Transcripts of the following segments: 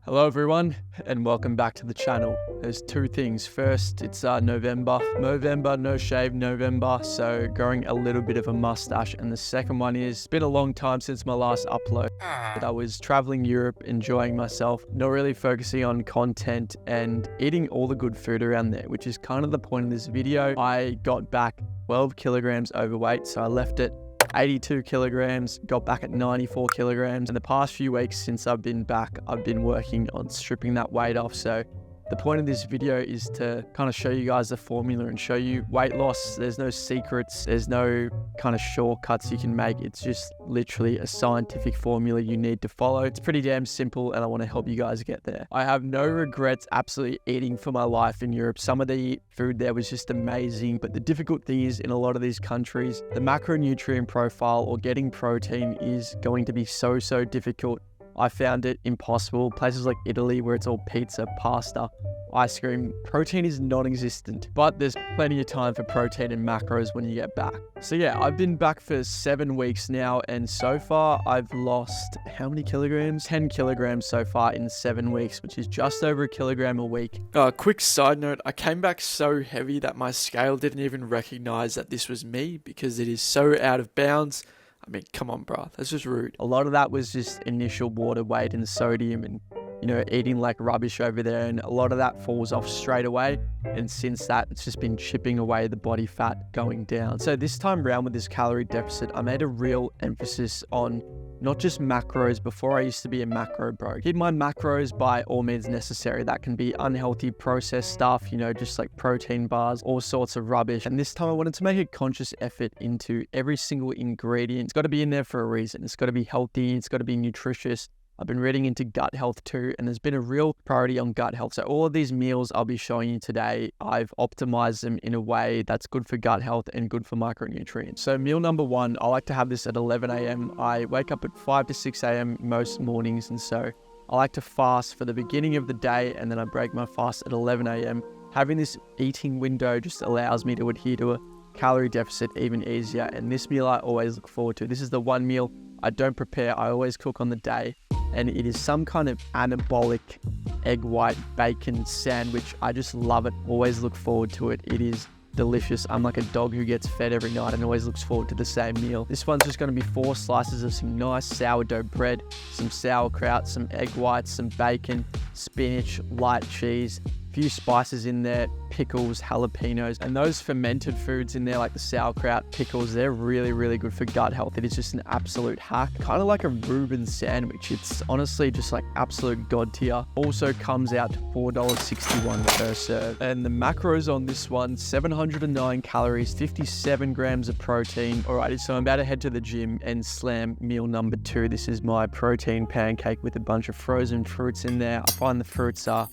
Hello everyone and welcome back to the channel. There's two things. First, it's November, no shave November, so growing a little bit of a mustache. And the second one is, it's been a long time since my last upload. I was traveling Europe, enjoying myself, not really focusing on content and eating all the good food around there, which is kind of the point of this video. I got back 12 kilograms overweight, so I left it 82 kilograms, got back at 94 kilograms. In the past few weeks since I've been back, I've been working on stripping that weight off. So the point of this video is to kind of show you guys the formula and show you weight loss. There's no secrets. There's no kind of shortcuts you can make. It's just literally a scientific formula you need to follow. It's pretty damn simple and I want to help you guys get there. I have no regrets absolutely eating for my life in Europe. Some of the food there was just amazing, but the difficult thing is in a lot of these countries, the macronutrient profile or getting protein is going to be so difficult. I found it impossible. Places like Italy where it's all pizza, pasta, ice cream, protein is non-existent, but there's plenty of time for protein and macros when you get back. So yeah, I've been back for 7 weeks now and so far I've lost how many kilograms? 10 kilograms so far in 7 weeks, which is just over a kilogram a week. Quick side note, I came back so heavy that my scale didn't even recognize that this was me because it is so out of bounds. I mean, come on, bro. That's just rude. A lot of that was just initial water weight and sodium and, eating like rubbish over there. And a lot of that falls off straight away. And since that, it's just been chipping away the body fat going down. So this time around with this calorie deficit, I made a real emphasis on not just macros. Before I used to be a macro bro. Keep my macros by all means necessary. That can be unhealthy processed stuff, just like protein bars, all sorts of rubbish. And this time I wanted to make a conscious effort into every single ingredient. It's got to be in there for a reason. It's got to be healthy. It's got to be nutritious. I've been reading into gut health too, and there's been a real priority on gut health. So all of these meals I'll be showing you today, I've optimized them in a way that's good for gut health and good for micronutrients. So meal number one, I like to have this at 11 a.m. I wake up at 5 to 6 a.m. most mornings, and so I like to fast for the beginning of the day, and then I break my fast at 11 a.m. Having this eating window just allows me to adhere to a calorie deficit even easier, and this meal I always look forward to. This is the one meal I don't prepare, I always cook on the day. And it is some kind of anabolic egg white bacon sandwich. I just love it. Always look forward to it. It is delicious. I'm like a dog who gets fed every night and always looks forward to the same meal. This one's just going to be 4 slices of some nice sourdough bread, some sauerkraut, some egg whites, some bacon, spinach, light cheese, few spices in there, pickles, jalapenos, and those fermented foods in there like the sauerkraut, pickles, they're really good for gut health. It is just an absolute hack, kind of like a Reuben sandwich. It's honestly just like absolute god tier. Also comes out to $4.61 per serve. And the macros on this one, 709 calories, 57 grams of protein. Alrighty, so I'm about to head to the gym and slam meal number 2. This is my protein pancake with a bunch of frozen fruits in there. I find the fruits are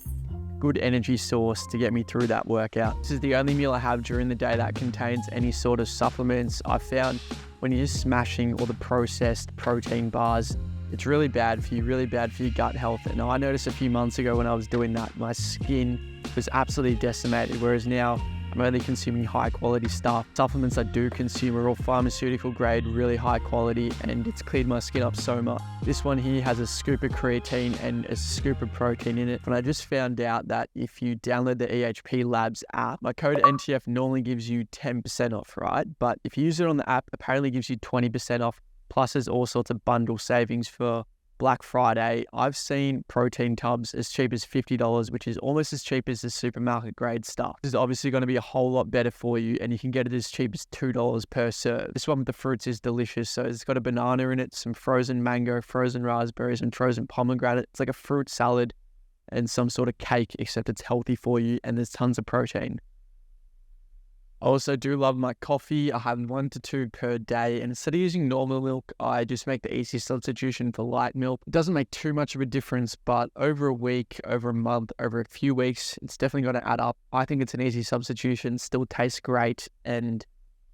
good energy source to get me through that workout. This is the only meal I have during the day that contains any sort of supplements. I found when you're just smashing all the processed protein bars, it's really bad for you, really bad for your gut health. And I noticed a few months ago when I was doing that, my skin was absolutely decimated, whereas now I'm only consuming high quality stuff. Supplements I do consume are all pharmaceutical grade, really high quality, and it's cleared my skin up so much. This one here has a scoop of creatine and a scoop of protein in it. And I just found out that if you download the EHP Labs app, my code NTF normally gives you 10% off, right? But if you use it on the app, apparently gives you 20% off. Plus there's all sorts of bundle savings for Black Friday. I've seen protein tubs as cheap as $50, which is almost as cheap as the supermarket grade stuff. This is obviously going to be a whole lot better for you, and you can get it as cheap as $2 per serve. This one with the fruits is delicious. So it's got a banana in it, some frozen mango, frozen raspberries, and frozen pomegranate. It's like a fruit salad and some sort of cake, except it's healthy for you and there's tons of protein. I also do love my coffee. I have 1 to 2 per day, and instead of using normal milk, I just make the easy substitution for light milk. It doesn't make too much of a difference, but over a week, over a month, over a few weeks, it's definitely going to add up. I think it's an easy substitution, still tastes great, and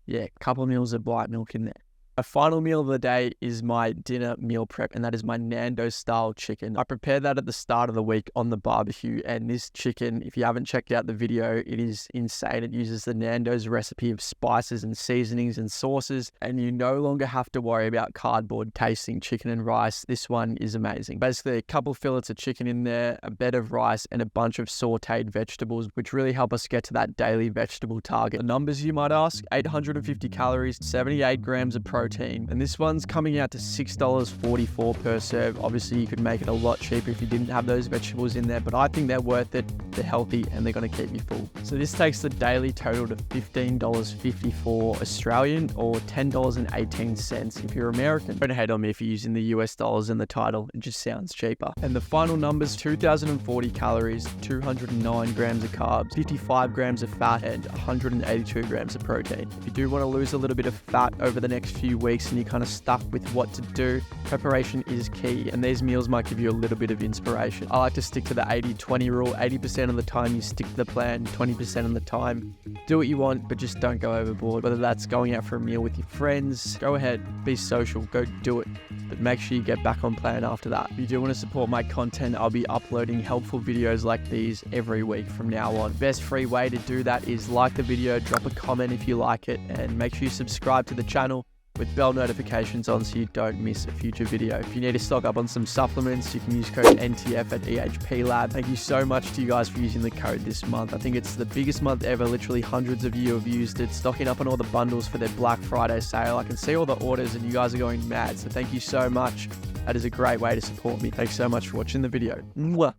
yeah, a couple of meals of white milk in there. My final meal of the day is my dinner meal prep, and that is my Nando's style chicken. I prepared that at the start of the week on the barbecue, and this chicken, if you haven't checked out the video, it is insane. It uses the Nando's recipe of spices and seasonings and sauces, and you no longer have to worry about cardboard tasting chicken and rice. This one is amazing. Basically, a couple fillets of chicken in there, a bed of rice, and a bunch of sauteed vegetables, which really help us get to that daily vegetable target. The numbers, you might ask: 850 calories, 78 grams of protein, and this one's coming out to $6.44 per serve. Obviously, you could make it a lot cheaper if you didn't have those vegetables in there, but I think they're worth it. They're healthy and they're going to keep you full. So this takes the daily total to $15.54 Australian, or $10.18 if you're American. Don't hate on me if you're using the US dollars in the title, it just sounds cheaper. And the final numbers: 2,040 calories, 209 grams of carbs, 55 grams of fat, and 182 grams of protein. If you do want to lose a little bit of fat over the next few weeks and you're kind of stuck with what to do, preparation is key, and these meals might give you a little bit of inspiration. I like to stick to the 80-20 rule. 80% of the time you stick to the plan, 20% of the time do what you want, but just don't go overboard. Whether that's going out for a meal with your friends, go ahead, be social, go do it, but make sure you get back on plan after that. If you do want to support my content, I'll be uploading helpful videos like these every week from now on. Best free way to do that is like the video, drop a comment if you like it, and make sure you subscribe to the channel with bell notifications on so you don't miss a future video. If you need to stock up on some supplements, you can use code NTF at EHP Lab. Thank you so much to you guys for using the code this month. I think it's the biggest month ever. Literally hundreds of you have used it, stocking up on all the bundles for their Black Friday sale. I can see all the orders and you guys are going mad, so thank you so much. That is a great way to support me. Thanks so much for watching the video. Mwah.